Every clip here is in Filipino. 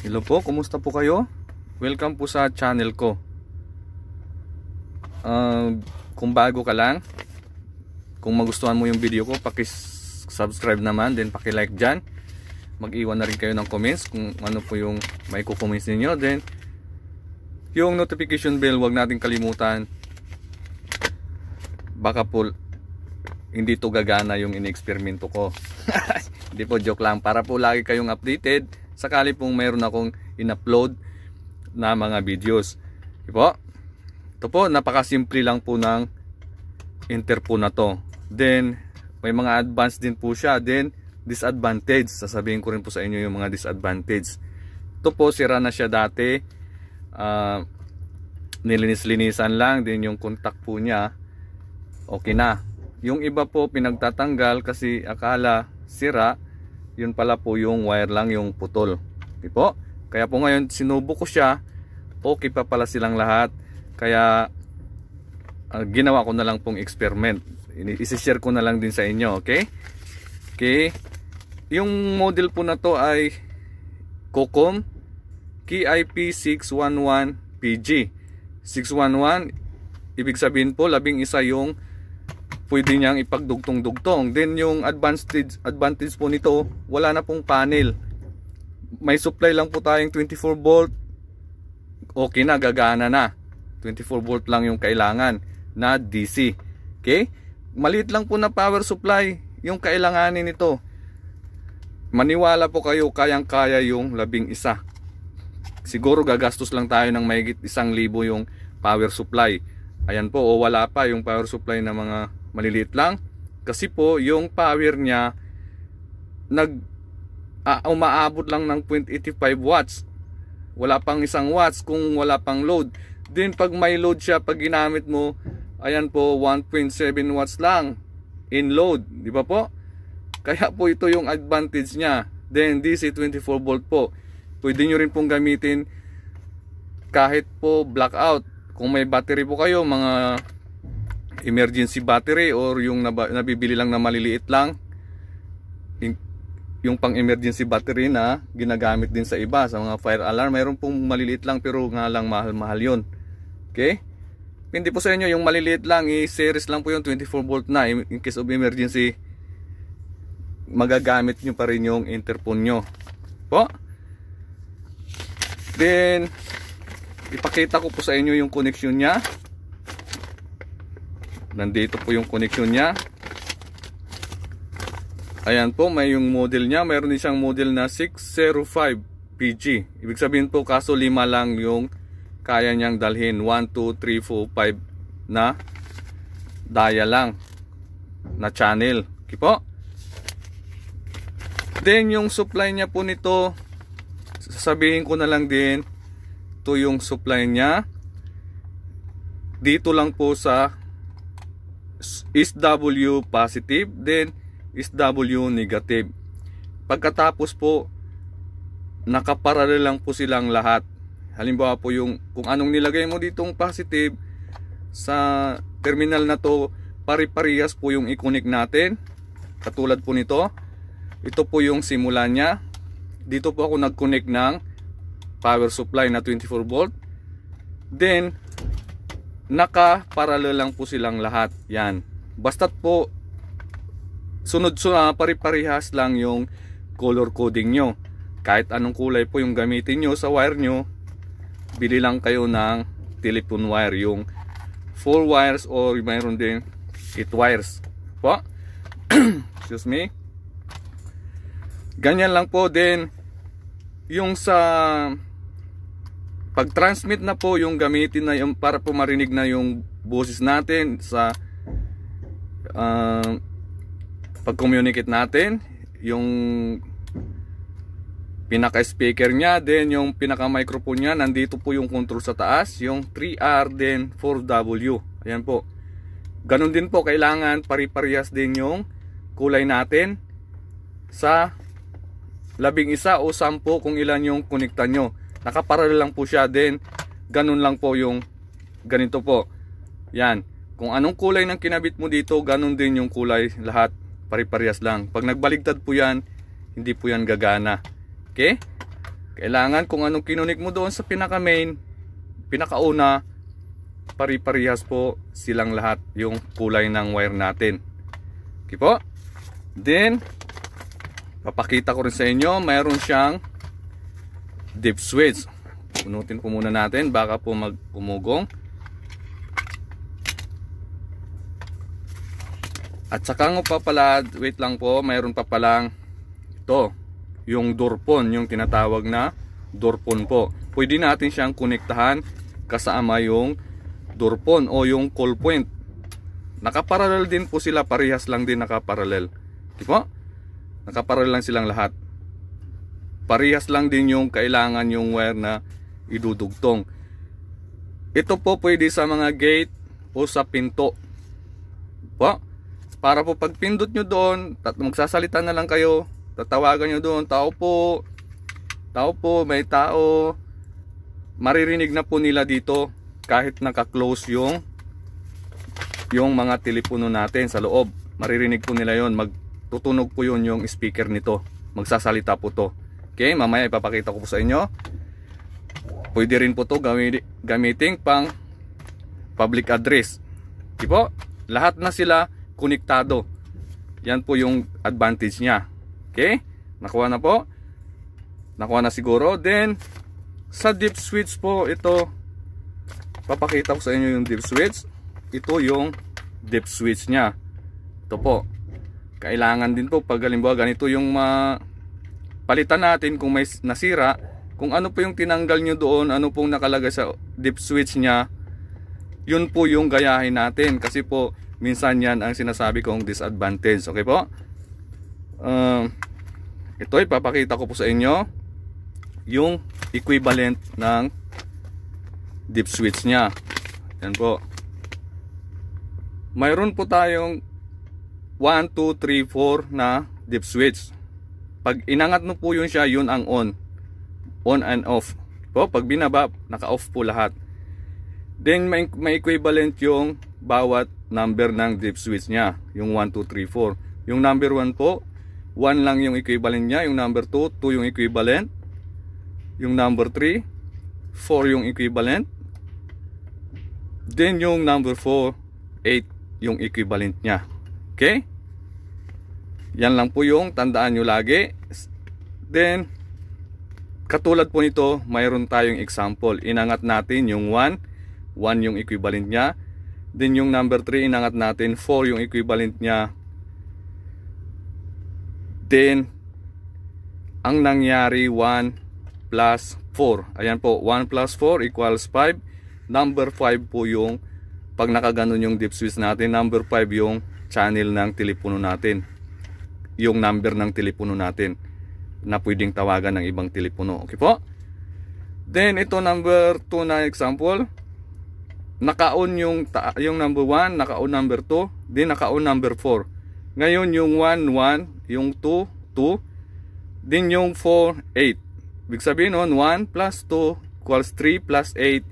Hello po, kumusta po kayo? Welcome po sa channel ko. Kung bago ka lang, kung magustuhan mo yung video ko, paki-subscribe naman, then paki-like dyan. Mag-iwan na rin kayo ng comments kung ano po yung may kukoments ninyo. Then yung notification bell, wag natin kalimutan. Baka po hindi to gagana yung in-eksperimento ko. Hindi po, joke lang. Para po lagi kayong updated sakali pong mayroon akong in-upload na mga videos. Ito po, napakasimple lang po ng enter po na to. Then may mga advanced din po siya. Then disadvantage, sasabihin ko rin po sa inyo yung mga disadvantage. Ito po, sira na siya dati. Nilinis-linisan lang. Then yung contact po niya okay na. Yung iba po pinagtatanggal kasi akala sira, yun pala po yung wire lang yung putol. Okay po? Kaya po ngayon sinubok ko siya, okay pa pala silang lahat. Kaya ginawa ko na lang pong experiment. I-share ko na lang din sa inyo, okay? Okay. Yung model po na to ay Cocom KIP611PG. 611, ibig sabihin po 11 yung pwede niyang ipagdugtong-dugtong. Then yung advantage po nito, wala na pong panel. May supply lang po tayong 24 volt. Okay na, gagana na. 24 volt lang yung kailangan na DC. Okay? Maliit lang po na power supply yung kailanganin nito. Maniwala po kayo, kayang-kaya yung 11. Siguro gagastos lang tayo ng mahigit 1,000 yung power supply. Ayan po, o wala pa yung power supply na mga maliliit lang. Kasi po yung power niya umaabot lang ng 0.85 watts. Wala pang 1 watts kung wala pang load. Then pag may load siya, pag ginamit mo, ayan po 1.7 watts lang in load, di ba po? Kaya po ito yung advantage niya. Then DC 24 volt po. Pwede nyo rin pong gamitin kahit po blackout. Kung may battery po kayo, mga emergency battery or yung nabibili lang na maliliit lang, yung pang emergency battery na ginagamit din sa iba, sa mga fire alarm, mayroon pong maliliit lang pero nga lang mahal-mahal yun. Okay? Hindi po sa inyo yung maliliit lang, i-series lang po yung 24 volt na. In case of emergency, magagamit nyo pa rin yung interphone nyo po. Then ipakita ko po sa inyo yung connection nya. Nandito po yung connection nya. Ayan po, may yung model nya. Mayroon din siyang model na 605PG. Ibig sabihin po, kaso 5 lang yung kaya niyang dalhin. 1, 2, 3, 4, 5 na dial lang na channel. Okay po? Then yung supply niya po nito, sasabihin ko na lang din, ito yung supply niya. Dito lang po sa SW positive, then SW negative. Pagkatapos po, nakaparallel lang po silang lahat. Halimbawa po yung kung anong nilagay mo ditong positive sa terminal na to, pari-parehas po yung i-connect natin. Katulad po nito, ito po yung simula niya. Dito po ako nag-connect ng power supply na 24 volt. Then naka-parallel lang po silang lahat. Yan. Basta't po sunod-sunod, pari-parehas lang yung color coding nyo. Kahit anong kulay po yung gamitin nyo sa wire nyo, bili lang kayo ng telephone wire, yung 4 wires or mayroon din 8 wires po. Excuse me. Ganyan lang po. Din yung sa pag-transmit na po, yung gamitin na yung para po marinig na yung boses natin sa pag-communicate natin, yung pinaka-speaker nya, then yung pinaka-microphone nya, nandito po yung control sa taas, yung 3R, then 4W. Ayan po. Ganon din po, kailangan pari-parehas din yung kulay natin sa 11 o 10 kung ilan yung konekta nyo. Nakaparallel lang po siya, din ganun lang po yung ganito po. Yan, kung anong kulay ng kinabit mo dito, ganun din yung kulay lahat, pari-parehas lang. Pag nagbaligtad po yan, hindi po yan gagana. Okay? Kailangan kung anong kinunik mo doon sa pinaka main, pinakauna, pari-parihas po silang lahat yung kulay ng wire natin. Okay po. Then papakita ko rin sa inyo, mayroon siyang dip switch. Punutin po muna natin, baka po mag-umugong. At saka nga pa pala, wait lang po, mayroon pa palang ito, yung door pon, yung tinatawag na door pon po. Pwede natin siyang konektahan kasama yung door pon o yung call point. Nakaparallel din po sila, parehas lang din nakaparallel. Di po? Nakaparallel lang silang lahat. Parehas lang din yung kailangan yung wire na idudugtong. Ito po pwede sa mga gate o sa pinto. Po? Para po pag pindot nyo doon, magsasalita na lang kayo, tatawagan nyo doon, tao po, may tao, maririnig na po nila dito kahit naka-close yung mga telepono natin sa loob. Maririnig po nila yon, magtutunog po yun yung speaker nito, magsasalita po to. Okay, mamaya ipapakita ko po sa inyo. Pwede rin po to gamitin pang public address. Di po? Lahat na sila konektado. Yan po yung advantage niya. Okay? Nakuha na po. Nakuha na siguro. Then sa dip switch po, ito papakita ko sa inyo yung dip switch. Ito yung dip switch niya. Ito po. Kailangan din po pag halimbawa ganito yung palitan natin kung may nasira, kung ano po yung tinanggal nyo doon, ano pong nakalagay sa dip switch niya, yun po yung gayahin natin. Kasi po minsan yan ang sinasabi kong disadvantage. Okay po? Ito ipapakita ko po sa inyo yung equivalent ng dip switch nya. Yan po. Mayroon po tayong 1, 2, 3, 4 na dip switch. Pag inangat mo po yun siya, yun ang on. On and off. Po, pag binaba, naka-off po lahat. Then may equivalent yung bawat number ng dip switch nya. Yung 1, 2, 3, 4. Yung number 1 po, 1 lang yung equivalent nya. Yung number 2, 2 yung equivalent. Yung number 3, 4 yung equivalent. Then yung number 4, 8 yung equivalent nya. Okay? Yan lang po yung tandaan nyo lagi. Then katulad po nito, mayroon tayong example. Inangat natin yung 1, 1 yung equivalent nya. Then yung number 3, inangat natin 4 yung equivalent nya. Then ang nangyari 1 plus 4. Ayan po, 1 plus 4 equals 5. Number 5 po yung pag nakaganon yung dip switch natin. Number 5 yung channel ng telepono natin. Yung number ng telepono natin na pwedeng tawagan ng ibang telepono. Okay po? Then ito number 2 na example. Naka-on yung number 1, naka-on number 2, then naka-on number 4. Ngayon yung 1, 1, yung 2, 2, then yung 4, 8. Ibig sabihin nun, 1 plus 2 equals 3 plus 8.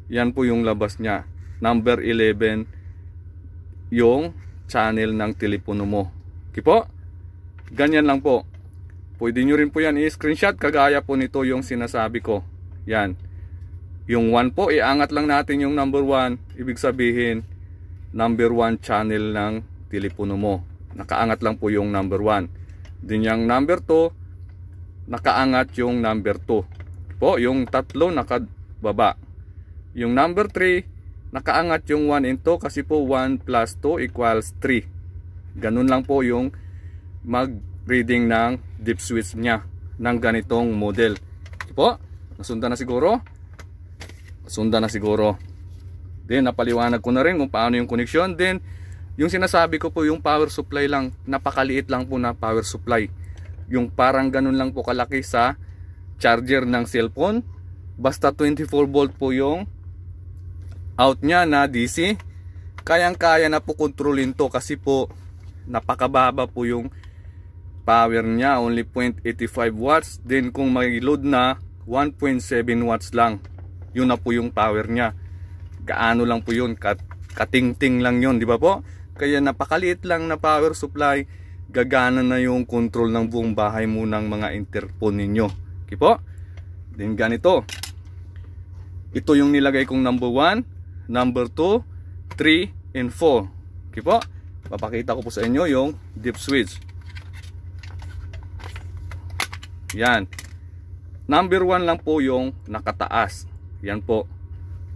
Yan po yung labas niya. Number 11 yung channel ng telepono mo. Okay po? Ganyan lang po. Pwede nyo rin po yan i-screenshot. Kagaya po nito yung sinasabi ko. Yan. Yung 1 po, iangat lang natin yung number 1. Ibig sabihin, number 1 channel ng telepono mo. Nakaangat lang po yung number 1. Din yung number 2, nakaangat yung number 2. Po, yung tatlo nakababa. Yung number 3, nakaangat yung 1 into kasi po 1 plus 2 equals 3. Ganun lang po yung mag-reading ng dip switch nya ng ganitong model. Po, nasundan na siguro? Nasundan na siguro. Then napaliwanag ko na rin kung paano yung connection. Then yung sinasabi ko po yung power supply lang, napakaliit lang po na power supply. Yung parang ganun lang po kalaki sa charger ng cellphone. Basta 24 volt po yung out nya na DC. Kayang-kaya na po kontrolin to kasi po napakababa po yung power nya, only 0.85 watts. Then kung may load na 1.7 watts lang, yun na po yung power nya. Gaano lang po yun, katingting lang yun, di ba po? Kaya napakaliit lang na power supply, gagana na yung control ng buong bahay mo ng mga interphone ninyo. Okay po? Then ganito. Ito yung nilagay kong number 1, number 2, 3, and 4. Okay po? Papakita ko po sa inyo yung dip switch. Yan. Number 1 lang po yung nakataas. Yan po.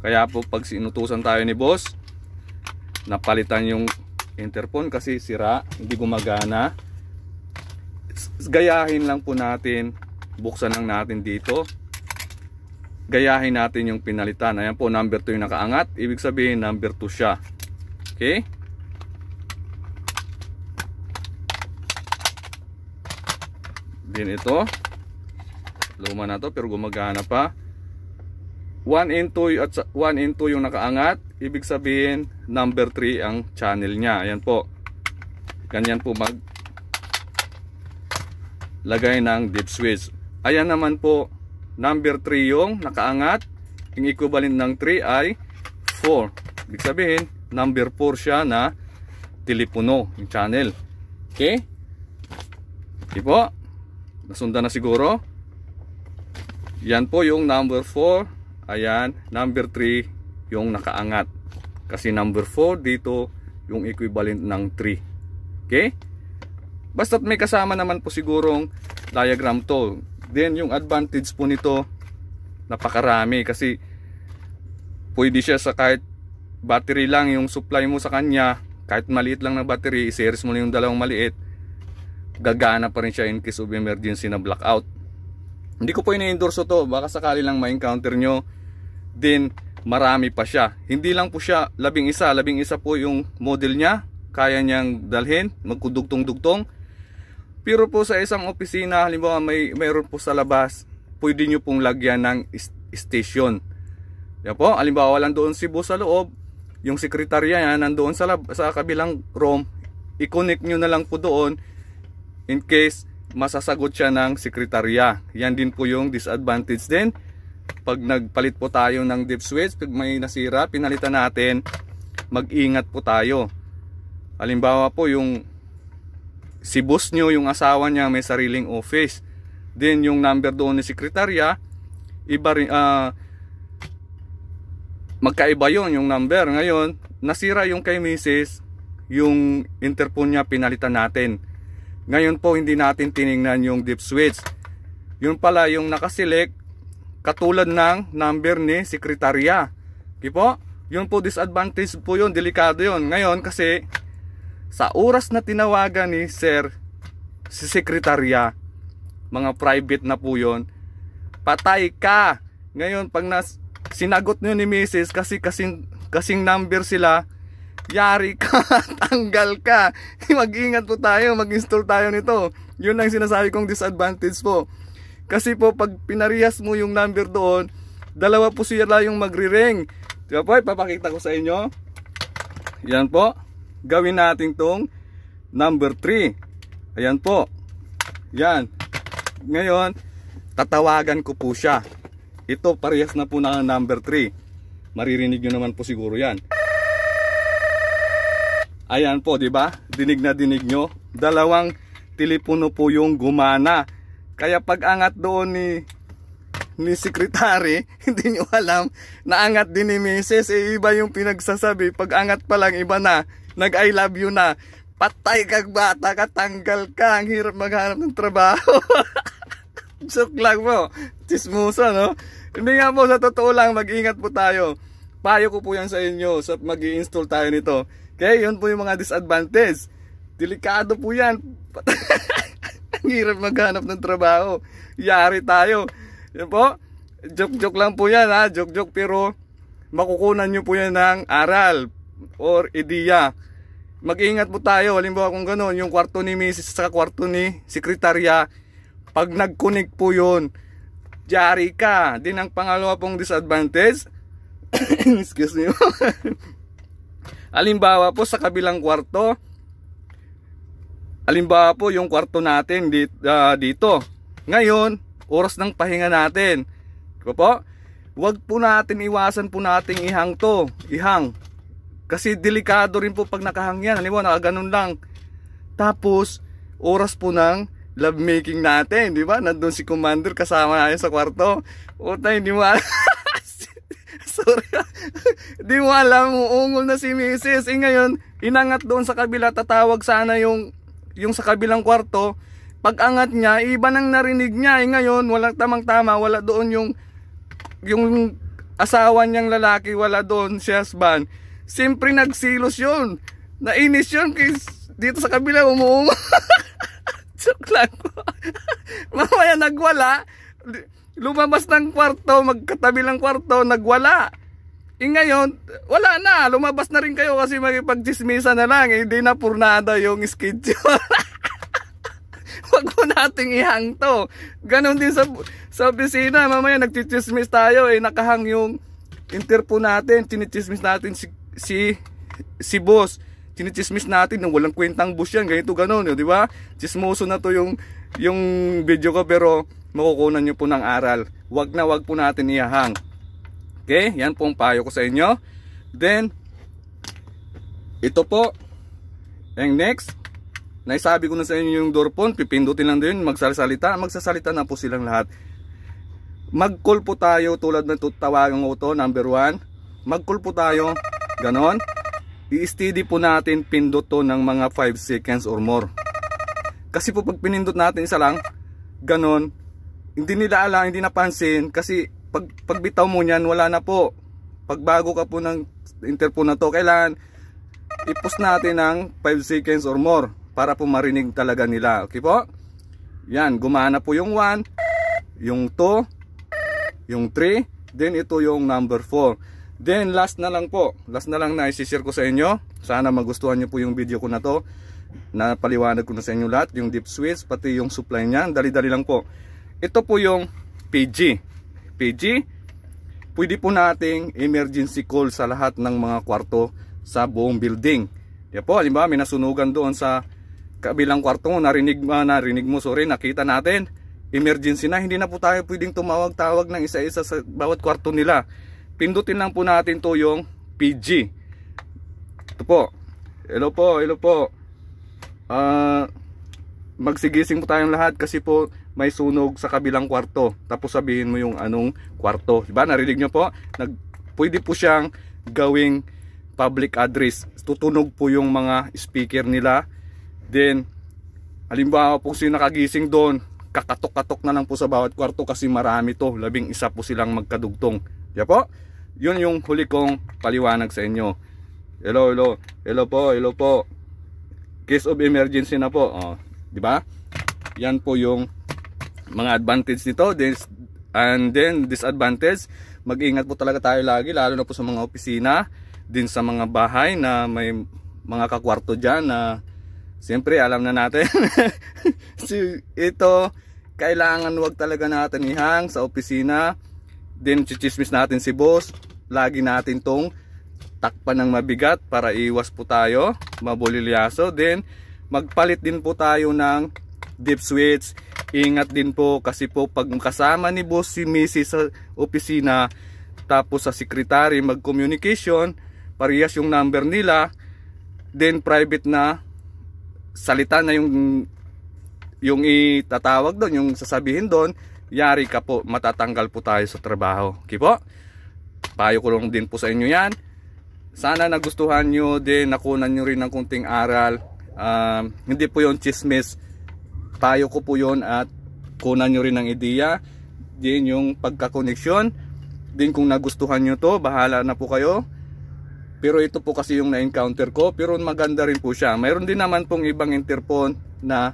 Kaya po pag sinutusan tayo ni boss, napalitan yung interphone kasi sira, hindi gumagana. Gayahin lang po natin. Buksan lang natin dito. Gayahin natin yung pinalitan. Ayan po, number 2 yung nakaangat. Ibig sabihin number 2 siya. Okay? Din ito. Luma na to pero gumagana pa. 1 and 2 at 1 and 2 yung nakaangat. Ibig sabihin number 3 ang channel niya. Ayan po. Ganyan po mag lagay ng dip switch. Ayan naman po, number 3 yung nakaangat. Yung equivalent ng 3 ay 4. Ibig sabihin number 4 siya na telepono yung channel. Okay? Okay po. Nasundan na siguro. Yan po yung number 4. Ayan, number 3 yung nakaangat. Kasi number 4 dito yung equivalent ng 3. Okay? Basta't may kasama naman po sigurong diagram to. Then yung advantage po nito, napakarami. Kasi pwede siya sa kahit battery lang yung supply mo sa kanya. Kahit maliit lang na battery, i-series mo na yung dalawang maliit, gagana pa rin siya in case of emergency na blackout. Hindi ko po ini-endorse to, baka sakali lang ma-encounter nyo. Then marami pa siya. Hindi lang po siya labing isa po yung model niya. Kaya niyang dalhin, magkudugtong-dugtong. Pero po sa isang opisina, halimbawa mayroon po sa labas, pwede nyo pong lagyan ng station. Yan po, halimbawa lang doon si boss sa loob, yung sekretarya yan nandoon sa kabilang room, i-connect nyo na lang po doon in case masasagot siya ng sekretarya. Yan din po yung disadvantage din. Pag nagpalit po tayo ng dip switch, pag may nasira, pinalitan natin, mag-ingat po tayo. Halimbawa po yung si boss nyo, yung asawa niya may sariling office. Then yung number doon ni sekretarya, iba rin, magkaiba yon yung number. Ngayon, nasira yung kay Mrs., yung interphone niya pinalitan natin. Ngayon po hindi natin tiningnan yung dip switch. Yun pala yung nakaselect katulad ng number ni sekretarya. Okay po? Yun po disadvantage po yun, delikado yun. Ngayon kasi sa oras na tinawagan ni sir si sekretarya, mga private na po yun, patay ka. Ngayon pag sinagot nyo ni Mrs. kasi kasing number sila, yari ka, tanggal ka. Mag-ingat po tayo, mag-install tayo nito. Yun ang sinasabi kong disadvantage po. Kasi po pag pinarehas mo yung number doon, dalawa po sila yung magre-ring. Diba po, ipapakita ko sa inyo. Yan po. Gawin natin tong number 3. Ayan po. Yan. Ngayon, tatawagan ko po siya. Ito parehas na po na number 3. Maririnig nyo naman po siguro yan. Ayan po, di ba? Dinig na dinig nyo. Dalawang telepono po yung gumana. Kaya pag angat doon ni sekretary, hindi nyo alam, naangat din ni Mrs. Iba yung pinagsasabi. Pag angat pa lang, iba na. Nag-I love you na. Patay kag bata ka, tanggal ka. Ang hirap maghanap ng trabaho. Joke lang po. Chismosa, no? Hindi nga po, sa totoo lang, mag-ingat po tayo. Payo ko po yan sa inyo sa mag-i-install tayo nito. Okay, yun po yung mga disadvantage. Delikado po yan. Ang hirap maghanap ng trabaho. Yari tayo. Yan po. Joke-joke lang po yan, ha. Joke-joke, pero makukunan nyo po yan ng aral or ideya. Mag-ingat po tayo. Halimbawa kung gano'n, yung kwarto ni Mrs. sa kwarto ni sekretarya, pag nag-connect po yun, yari ka. Din ang pangalawa pong disadvantage. Excuse me. Halimbawa po sa kabilang kwarto, halimbawa po yung kwarto natin dito. Ngayon, oras ng pahinga natin. Diba po? Huwag po natin iwasan po nating ihang to. Ihang. Kasi delikado rin po pag nakahang yan. Halimbawa, nakaganon lang. Tapos, oras po ng love making natin, di ba? Nandun si Commander kasama natin sa kwarto. Puta, hindi mo alam. Sorry. Di mo alam, uungol na si Mrs. Ngayon, inangat doon sa kabila, tatawag sana yung sa kabilang kwarto. Pag angat niya, iba nang narinig niya. Ngayon, walang tamang-tama, wala doon yung asawa niyang lalaki, wala doon si husband. Siyempre nagsilos yun. Nainis yun dito sa kabila, umuungo. Joke lang ko. Mamaya nagwala. Lumabas ng kwarto, magkatabi ng kwarto, nagwala. Ngayon, wala na. Lumabas na rin kayo kasi magipagchismisa na lang. Hindi na purnada yung schedule. Wag mo nating ihang to. Ganon din sa opisina. Mamaya nagchichismis tayo. Nakahang yung interphone natin. Chinichismis natin si boss. Chinichismis natin nung walang kwentang boss yan. Ganito ganon. Di ba? Chismoso na to yung video ko. Pero makukunan nyo po ng aral. Wag po natin ihang. Okay? Yan po ang payo ko sa inyo. Then, ito po. And next. Naisabi ko na sa inyo yung door phone, pipindutin lang din, magsasalita na po silang lahat. Mag-call po tayo tulad ng tawagan ko to, number 1. Mag-call po tayo, ganon. I-steady po natin pindot to ng mga 5 seconds or more. Kasi po pag pinindot natin isa lang, ganon, hindi nila alam, hindi napansin, kasi pag bitaw mo niyan, wala na po. Pag bago ka po ng interphone na to, kailangan i-post natin ng 5 seconds or more. Para po marinig talaga nila. Okay po? Yan, gumana po yung 1, yung 2, yung 3, then ito yung number 4. Then last na lang po. Last na lang na i-share ko sa inyo. Sana magustuhan nyo po yung video ko na to. Napaliwanag ko na sa inyo lahat. Yung deep switch, pati yung supply niyan. Dali-dali lang po. Ito po yung PG. PG, pwede po nating emergency call sa lahat ng mga kwarto sa buong building. Yan po, halimbawa may nasunugan doon sa kabilang kwarto mo, narinig mo, nakita natin, emergency na, hindi na po tayo pwedeng tumawag-tawag ng isa-isa sa bawat kwarto nila. Pindutin lang po natin to yung PG. Ito po. Hello po. Magsigising po tayong lahat kasi po may sunog sa kabilang kwarto. Tapos sabihin mo yung anong kwarto. Diba? Narinig nyo po? Pwede po siyang gawing public address. Tutunog po yung mga speaker nila. Then, halimbawa po sino nakagising doon, kakatok-katok na lang po sa bawat kwarto kasi marami to. 11 po silang magkadugtong. Diba po? Yun yung huli kong paliwanag sa inyo. Hello po. Case of emergency na po. Diba? Yan po yung mga advantage nito. And then, disadvantage, mag-ingat po talaga tayo lagi, lalo na po sa mga opisina, din sa mga bahay na may mga kakwarto dyan na siyempre alam na natin. Ito, kailangan wag talaga natin ihang sa opisina. Then chichismis natin si boss. Lagi natin tong takpan ng mabigat para iwas po tayo mabulilyaso. Then magpalit din po tayo ng deep switch. Ingat din po kasi po pag kasama ni boss si Mrs. sa opisina, tapos sa secretary mag-communication, parehas yung number nila, then private na salita na yung itatawag doon, yung sasabihin doon, yari ka po, matatanggal po tayo sa trabaho. Okay po? Payo ko lang din po sa inyo yan. Sana nagustuhan nyo din, nakunan nyo rin ng kunting aral. Hindi po yung chismis, payo ko po yun at kunan nyo rin ng ideya. Din yung pagkakoneksyon, din kung nagustuhan nyo to, bahala na po kayo. Pero ito po kasi yung na-encounter ko, pero maganda rin po siya. Mayroon din naman pong ibang interphone na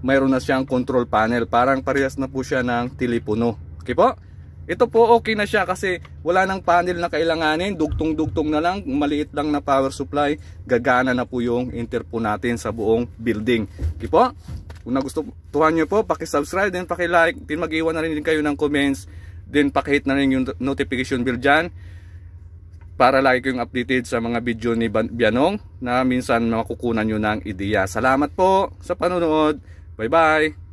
mayroon na siyang control panel. Parang parehas na po siya ng telepono. Okay po? Ito po okay na siya kasi wala nang panel na kailanganin. Dugtong-dugtong na lang, maliit lang na power supply. Gagana na po yung interphone natin sa buong building. Okay po? Kung nagustuhan nyo po, paki-subscribe, then paki-like, then mag-iwan na rin kayo ng comments, then paki-hit na rin yung notification bell dyan para lagi kayong updated sa mga video ni Bianong na minsan makukunan nyo ng ideya. Salamat po sa panonood. Bye bye!